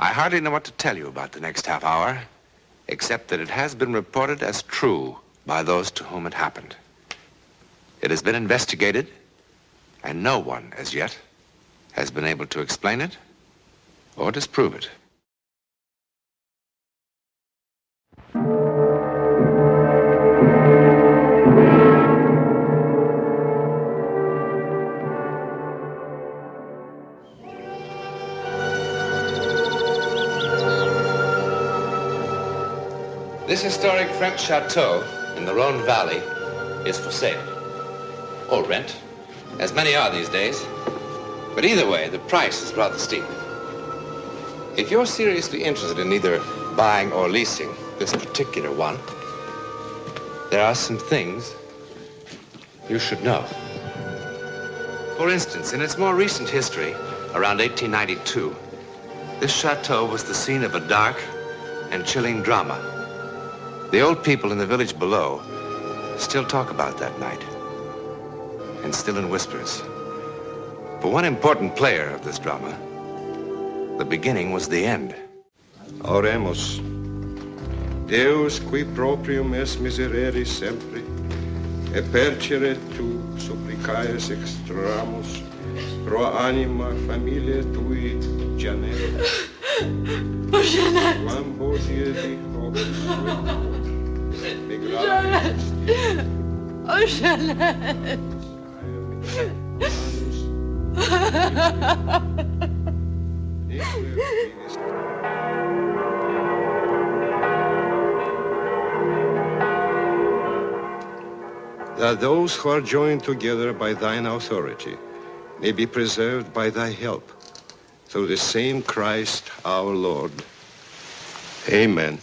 I hardly know what to tell you about the next half hour, except that it has been reported as true by those to whom it happened. It has been investigated, and no one, as yet, has been able to explain it or disprove it. This historic French chateau in the Rhone Valley is for sale. Or rent, as many are these days. But either way, the price is rather steep. If you're seriously interested in either buying or leasing this particular one, there are some things you should know. For instance, in its more recent history, around 1892, this chateau was the scene of a dark and chilling drama. The old people in the village below still talk about that night, and still in whispers. For one important player of this drama, the beginning was the end. Oremus. Deus qui proprium es miserere sempre, e percere tu supplicaes extramus, pro anima familiae tui, Janet. Oh, Janet. Quam bodie di hobis Janet. Oh, Janet. That those who are joined together by thine authority may be preserved by thy help, through the same Christ our Lord. Amen.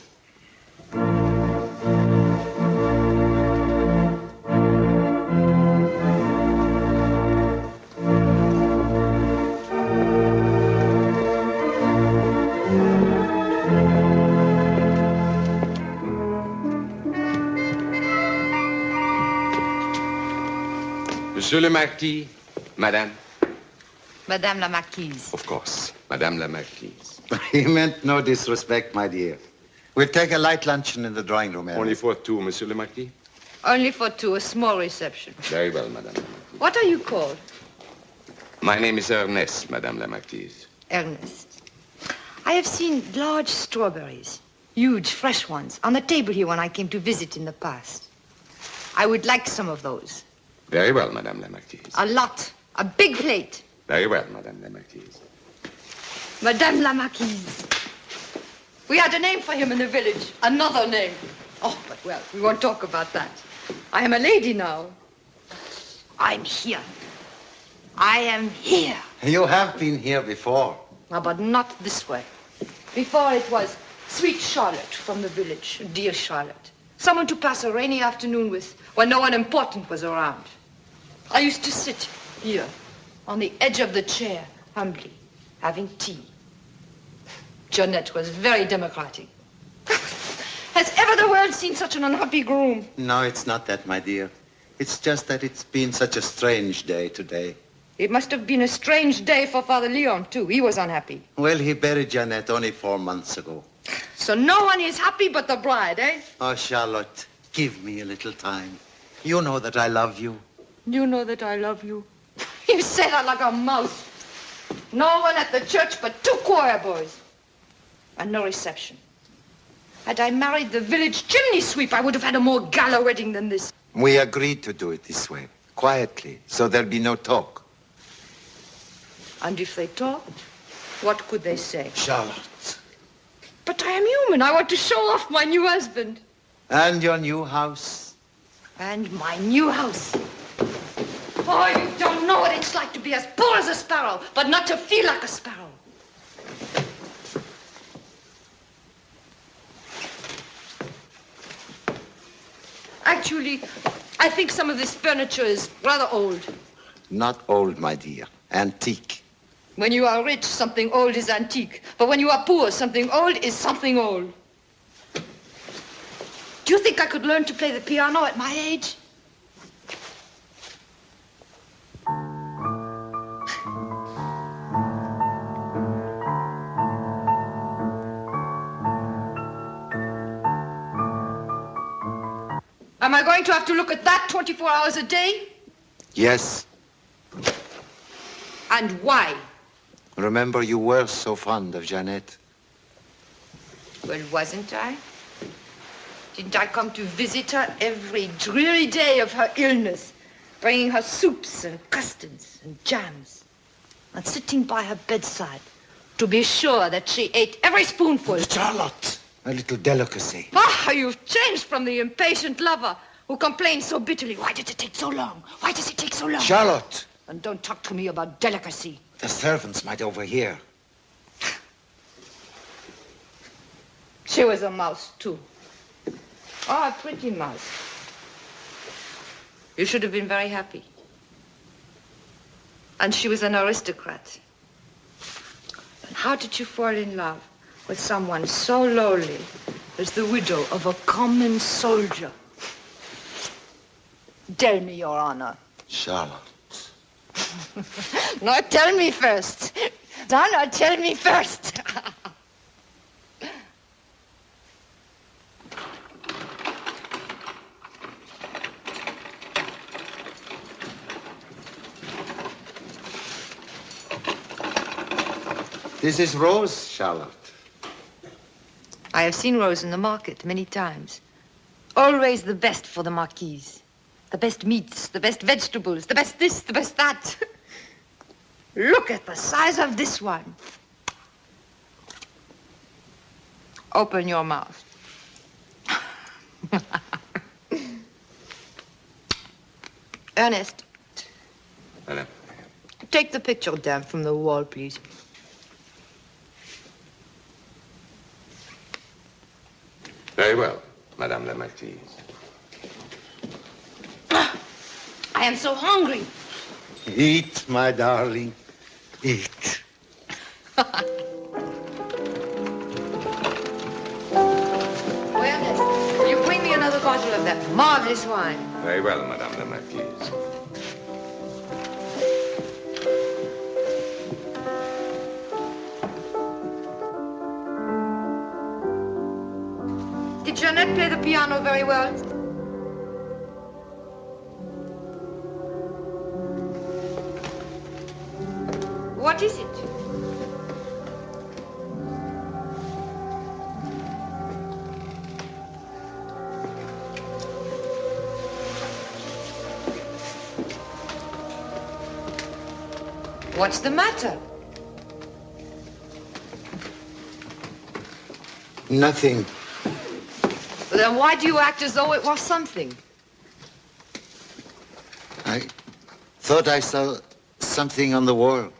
Monsieur le Marquis, Madame. Madame la Marquise. Of course, Madame la Marquise. He meant no disrespect, my dear. We'll take a light luncheon in the drawing room area. Only for two, Monsieur le Marquis? Only for two, a small reception. Very well, Madame la Marquise. What are you called? My name is Ernest, Madame la Marquise. Ernest. I have seen large strawberries, huge, fresh ones, on the table here when I came to visit in the past. I would like some of those. Very well, Madame la Marquise. A lot. A big plate. Very well, Madame la Marquise. Madame la Marquise. We had a name for him in the village. Another name. Oh, but well, we won't talk about that. I am a lady now. I'm here. I am here. You have been here before. Ah, but not this way. Before it was sweet Charlotte from the village. Dear Charlotte. Someone to pass a rainy afternoon with when no one important was around. I used to sit here on the edge of the chair, humbly, having tea. Jeanette was very democratic. Has ever the world seen such an unhappy groom? No, it's not that, my dear. It's just that it's been such a strange day today. It must have been a strange day for Father Leon, too. He was unhappy. Well, he buried Jeanette only 4 months ago. So no one is happy but the bride, eh? Oh, Charlotte, give me a little time. You know that I love you. You know that I love you. You say that like a mouse. No one at the church but 2 choir boys. And no reception. Had I married the village chimney sweep, I would have had a more gala wedding than this. We agreed to do it this way, quietly, so there'll be no talk. And if they talked, what could they say? Charlotte. But I am human. I want to show off my new husband. And your new house. And my new house. Oh, you don't know what it's like to be as poor as a sparrow, but not to feel like a sparrow. Actually, I think some of this furniture is rather old. Not old, my dear. Antique. When you are rich, something old is antique. But when you are poor, something old is something old. Do you think I could learn to play the piano at my age? Am I going to have to look at that 24 hours a day? Yes. And why? Remember, you were so fond of Jeanette. Well, wasn't I? Didn't I come to visit her every dreary day of her illness, bringing her soups and custards and jams, and sitting by her bedside to be sure that she ate every spoonful? Charlotte, a little delicacy. Ah, you've changed from the impatient lover who complains so bitterly. Why did it take so long? Why does it take so long? Charlotte! And don't talk to me about delicacy. The servants might overhear. She was a mouse, too. Oh, a pretty mouse. You should have been very happy. And she was an aristocrat. And how did you fall in love with someone so lowly as the widow of a common soldier? Tell me, Your Honor. Charlotte. No, tell me first. No, tell me first. This is Rose, Charlotte. I have seen Rose in the market many times. Always the best for the marquise. The best meats, the best vegetables, the best this, the best that. Look at the size of this one. Open your mouth. Ernest. Madame. Take the picture down from the wall, please. Very well, Madame la Marquise. I am so hungry. Eat, my darling. Eat. Ernest, will you bring me another bottle of that marvelous wine? Very well, Madame la Marquise. Did Jeanette play the piano very well? What is it? What's the matter? Nothing. Then why do you act as though it was something? I thought I saw something on the wall.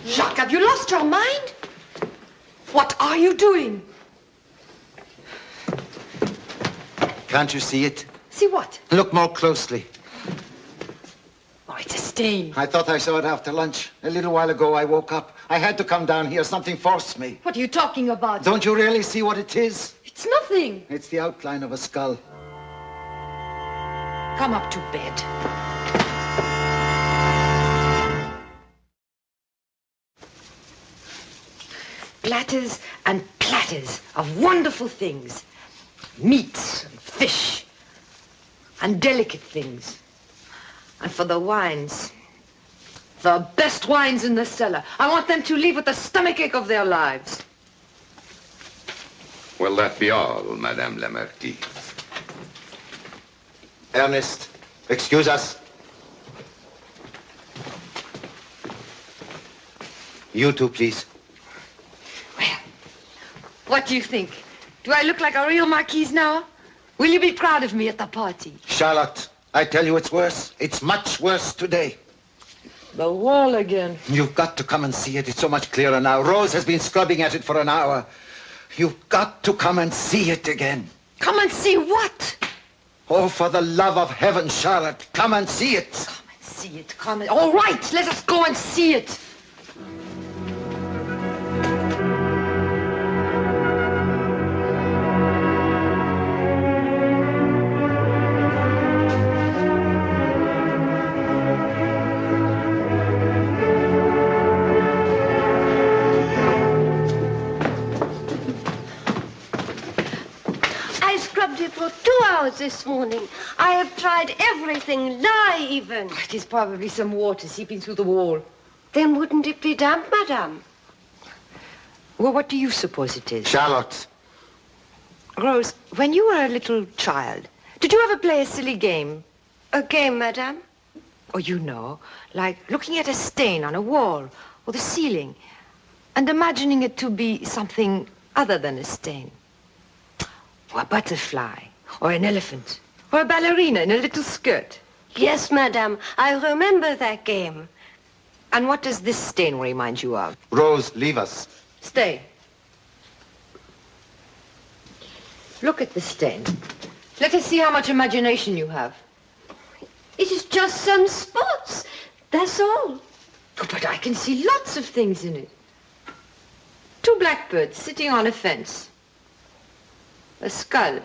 Jacques, have you lost your mind? What are you doing? Can't you see it? See what? Look more closely. Oh, it's a stain. I thought I saw it after lunch. A little while ago, I woke up. I had to come down here. Something forced me. What are you talking about? Don't you really see what it is? It's nothing. It's the outline of a skull. Come up to bed. Platters and platters of wonderful things. Meats and fish and delicate things. And for the wines, the best wines in the cellar. I want them to leave with the stomachache of their lives. Will that be all, Madame la Marquise? Ernest, excuse us. You too, please. Well, what do you think? Do I look like a real marquise now? Will you be proud of me at the party? Charlotte, I tell you it's worse. It's much worse today. The wall again. You've got to come and see it. It's so much clearer now. Rose has been scrubbing at it for an hour. You've got to come and see it again. Come and see what? Oh, for the love of heaven, Charlotte, come and see it. Come and see it, come and... All right, let us go and see it. For 2 hours this morning. I have tried everything, lye even. It is probably some water seeping through the wall. Then wouldn't it be damp, madame? Well, what do you suppose it is? Charlotte. Rose, when you were a little child, did you ever play a silly game? A game, madame? Oh, you know, like looking at a stain on a wall or the ceiling and imagining it to be something other than a stain. Or a butterfly, or an elephant, or a ballerina in a little skirt. Yes, madame, I remember that game. And what does this stain remind you of? Rose, leave us. Stay. Look at the stain. Let us see how much imagination you have. It is just some spots, that's all. Oh, but I can see lots of things in it. 2 blackbirds sitting on a fence. A skull.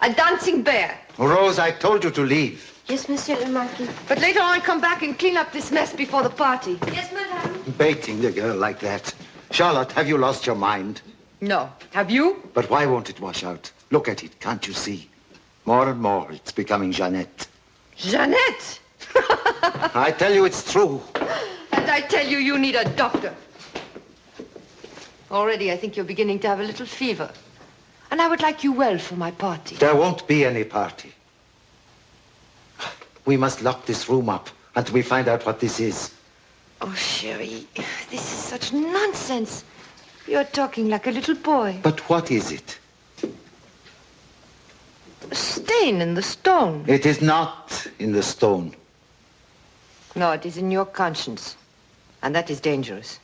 A dancing bear. Rose, I told you to leave. Yes, Monsieur le Marquis. But later on, come back and clean up this mess before the party. Yes, madame. Baiting the girl like that. Charlotte, have you lost your mind? No. Have you? But why won't it wash out? Look at it, can't you see? More and more, it's becoming Jeannette. Jeannette! I tell you it's true. And I tell you, you need a doctor. Already, I think you're beginning to have a little fever. And I would like you well for my party. There won't be any party. We must lock this room up until we find out what this is. Oh, Sherry, this is such nonsense. You're talking like a little boy. But what is it? A stain in the stone. It is not in the stone. No, it is in your conscience. And that is dangerous.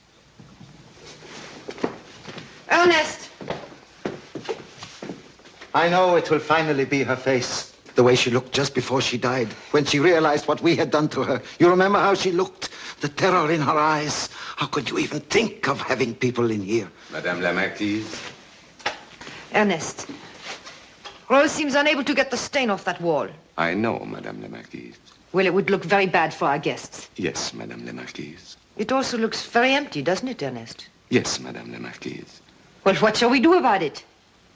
Ernest! I know it will finally be her face. The way she looked just before she died, when she realized what we had done to her. You remember how she looked? The terror in her eyes. How could you even think of having people in here? Madame la Marquise. Ernest, Rose seems unable to get the stain off that wall. I know, Madame la Marquise. Well, it would look very bad for our guests. Yes, Madame la Marquise. It also looks very empty, doesn't it, Ernest? Yes, Madame la Marquise. Well, what shall we do about it?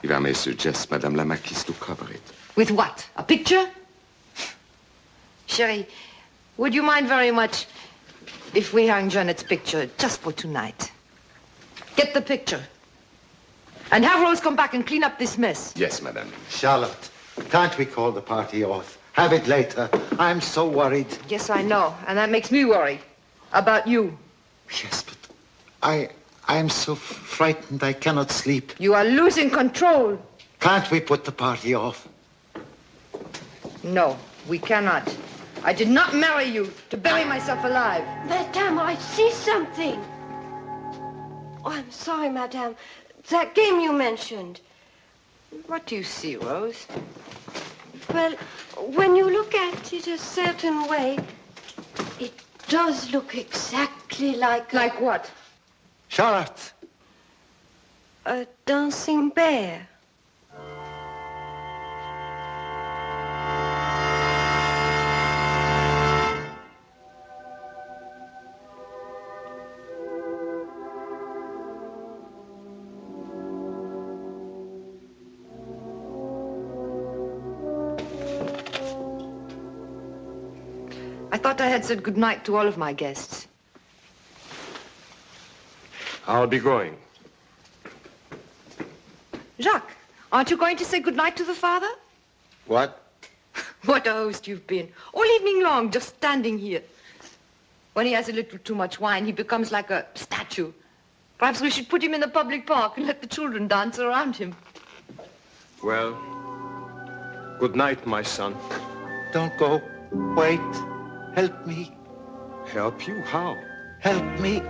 If I may suggest, Madame la Marquise, to cover it. With what? A picture? Sherry, would you mind very much if we hung Jeanette's picture just for tonight? Get the picture. And have Rose come back and clean up this mess. Yes, Madame. Charlotte, can't we call the party off? Have it later. I'm so worried. Yes, I know. And that makes me worry. About you. Yes, but I am so frightened I cannot sleep. You are losing control. Can't we put the party off? No, we cannot. I did not marry you to bury myself alive. Madame, I see something. Oh, I'm sorry, madame. That game you mentioned. What do you see, Rose? Well, when you look at it a certain way, it does look exactly like... Like what? Charlotte. A dancing bear. I thought I had said goodnight to all of my guests. I'll be going. Jacques, aren't you going to say goodnight to the father? What? What a host you've been. All evening long, just standing here. When he has a little too much wine, he becomes like a statue. Perhaps we should put him in the public park and let the children dance around him. Well, good night, my son. Don't go. Wait. Help me. Help you? How? Help me.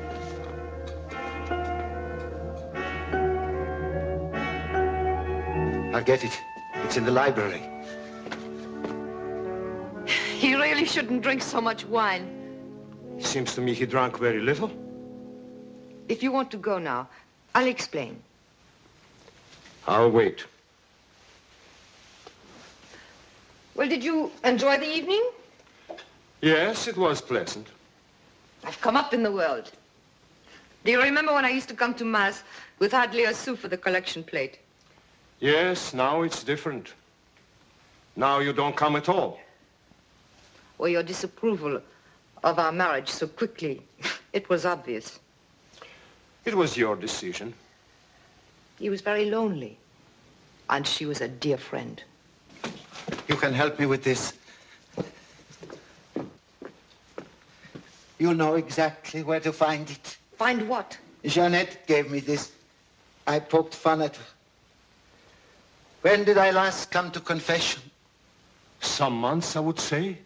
I'll get it. It's in the library. He really shouldn't drink so much wine. It seems to me he drank very little. If you want to go now, I'll explain. I'll wait. Well, did you enjoy the evening? Yes, it was pleasant. I've come up in the world. Do you remember when I used to come to Mass with hardly a sou for the collection plate? Yes, now it's different. Now you don't come at all. Or your disapproval of our marriage so quickly. It was obvious. It was your decision. He was very lonely. And she was a dear friend. You can help me with this. You know exactly where to find it. Find what? Jeanette gave me this. I poked fun at her. When did I last come to confession? Some months, I would say.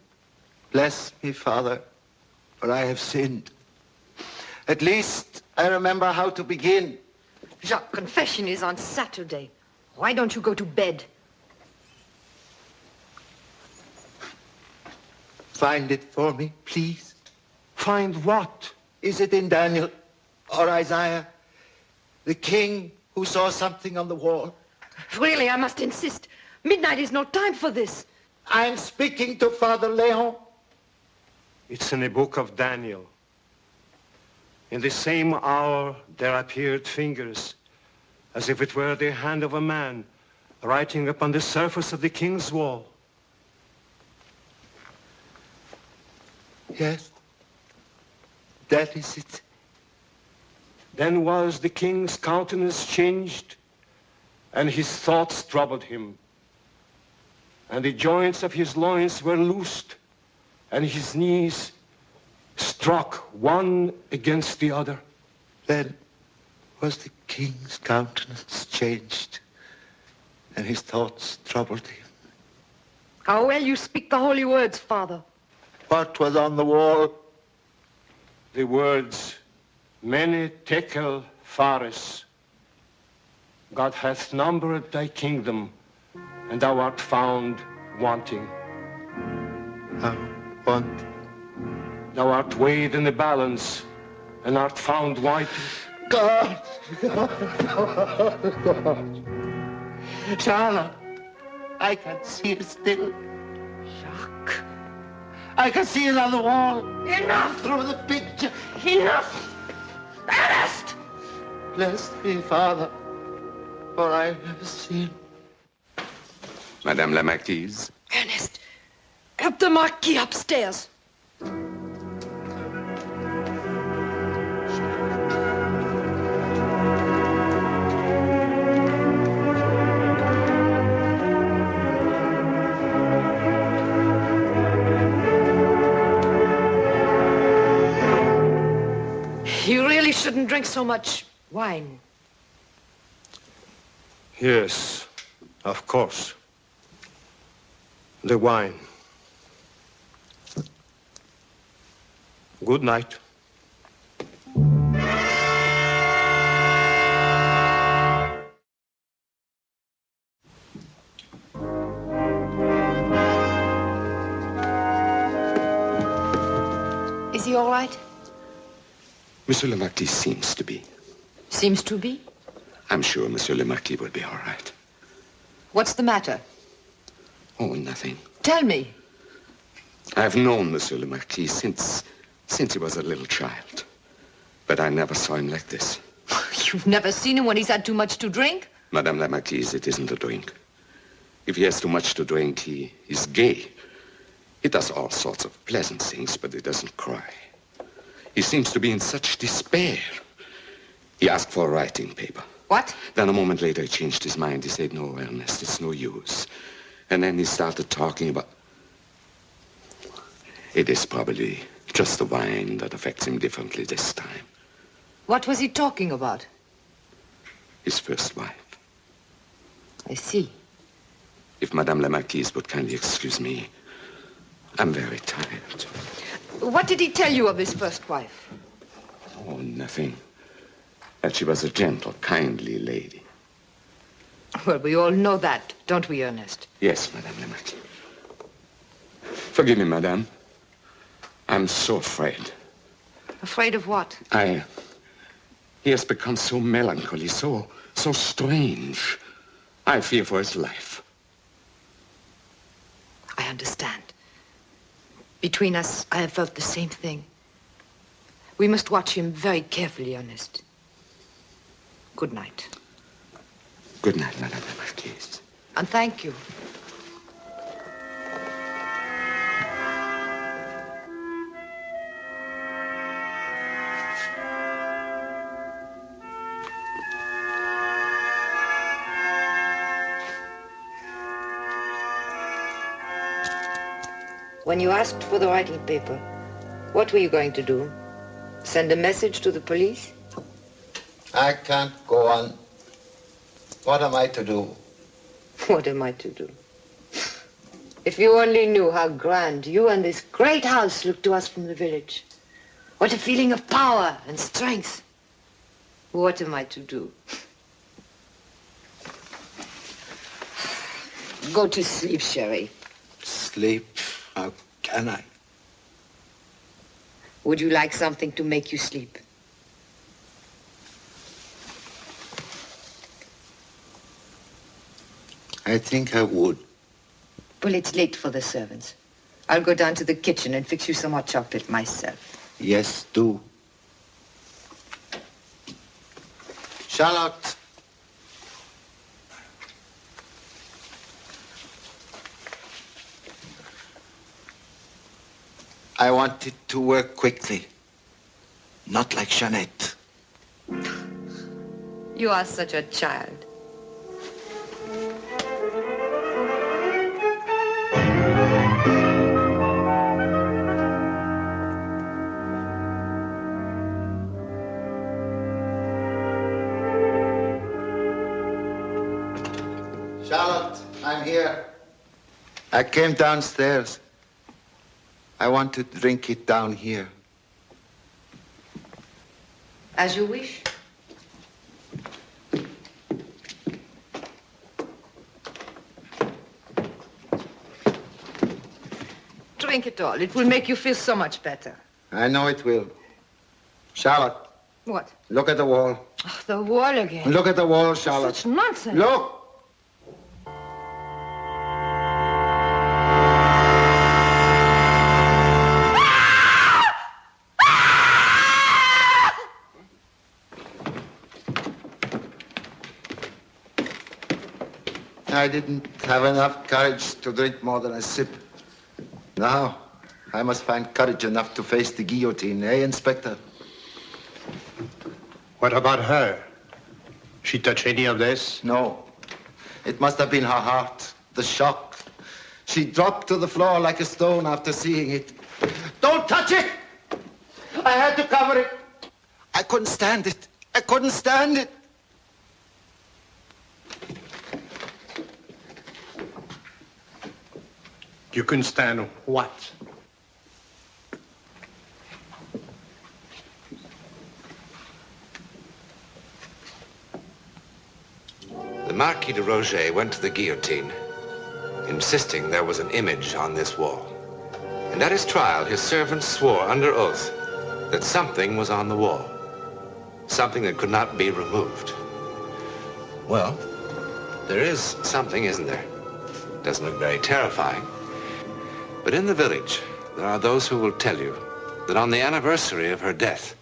Bless me, Father, for I have sinned. At least I remember how to begin. Jacques, confession is on Saturday. Why don't you go to bed? Find it for me, please. Find what? Is it in Daniel or Isaiah? The king who saw something on the wall? Really, I must insist. Midnight is no time for this. I'm speaking to Father Leon. It's in the book of Daniel. In the same hour, there appeared fingers, as if it were the hand of a man, writing upon the surface of the king's wall. Yes, that is it. Then was the king's countenance changed, and his thoughts troubled him. And the joints of his loins were loosed, and his knees struck one against the other. Then was the king's countenance changed, and his thoughts troubled him. How well you speak the holy words, Father. What was on the wall? The words, Mene tekel phares. God hath numbered thy kingdom, and thou art found wanting. Want? Thou art weighed in the balance, and art found wanting. God! Charlotte, I can see it still. Jacques. I can see it on the wall. Enough! Through the picture. Enough! Ernest! Bless me, Father, for I have sinned. Madame la Marquise. Ernest, help the Marquis upstairs. You really shouldn't drink so much wine. Yes, of course. The wine. Good night. Is he all right? Monsieur le Marquis seems to be. Seems to be. I'm sure Monsieur le Marquis will be all right. What's the matter? Oh, nothing. Tell me. I've known Monsieur le Marquis since he was a little child. But I never saw him like this. You've never seen him when he's had too much to drink? Madame la Marquise, it isn't a drink. If he has too much to drink, he is gay. He does all sorts of pleasant things, but he doesn't cry. He seems to be in such despair. He asked for a writing paper. What? Then a moment later, he changed his mind. He said, no, Ernest, it's no use. And then he started talking about... It is probably just the wine that affects him differently this time. What was he talking about? His first wife. I see. If Madame la Marquise would kindly excuse me, I'm very tired. What did he tell you of his first wife? Oh, nothing. That she was a gentle, kindly lady. Well, we all know that, don't we, Ernest? Yes, Madame la Marquise. Forgive me, madame. I'm so afraid. Afraid of what? He has become so melancholy, so strange. I fear for his life. I understand. Between us, I have felt the same thing. We must watch him very carefully, Ernest. Good night. Good night, Madame la Marquise. And thank you. When you asked for the writing paper, what were you going to do? Send a message to the police? I can't go on. What am I to do? What am I to do? If you only knew how grand you and this great house look to us from the village. What a feeling of power and strength. What am I to do? Go to sleep, Sherry. Sleep? How can I? Would you like something to make you sleep? I think I would. Well, it's late for the servants. I'll go down to the kitchen and fix you some hot chocolate myself. Yes, do. Charlotte. I want it to work quickly. Not like Jeanette. You are such a child. Charlotte, I'm here. I came downstairs. I want to drink it down here. As you wish. Drink it all. It will make you feel so much better. I know it will. Charlotte. What? Look at the wall. Oh, the wall again. Look at the wall, Charlotte. Such nonsense. Look! I didn't have enough courage to drink more than a sip. Now, I must find courage enough to face the guillotine, eh, Inspector? What about her? She touch any of this? No. It must have been her heart, the shock. She dropped to the floor like a stone after seeing it. Don't touch it! I had to cover it. I couldn't stand it. I couldn't stand it. You couldn't stand what? The Marquis de Roget went to the guillotine, insisting there was an image on this wall. And at his trial, his servants swore under oath that something was on the wall. Something that could not be removed. Well, there is something, isn't there? Doesn't look very terrifying. But in the village, there are those who will tell you that on the anniversary of her death,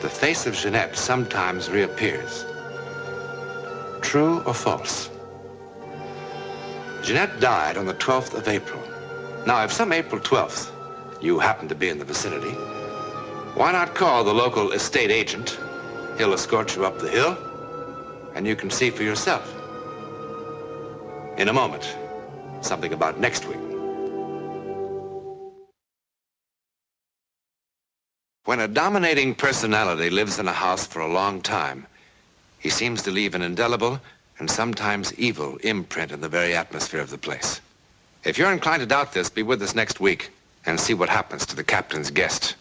the face of Jeanette sometimes reappears. True or false? Jeanette died on the 12th of April. Now, if some April 12th you happen to be in the vicinity, why not call the local estate agent? He'll escort you up the hill, and you can see for yourself. In a moment, something about next week. When a dominating personality lives in a house for a long time, he seems to leave an indelible and sometimes evil imprint in the very atmosphere of the place. If you're inclined to doubt this, be with us next week and see what happens to the captain's guest.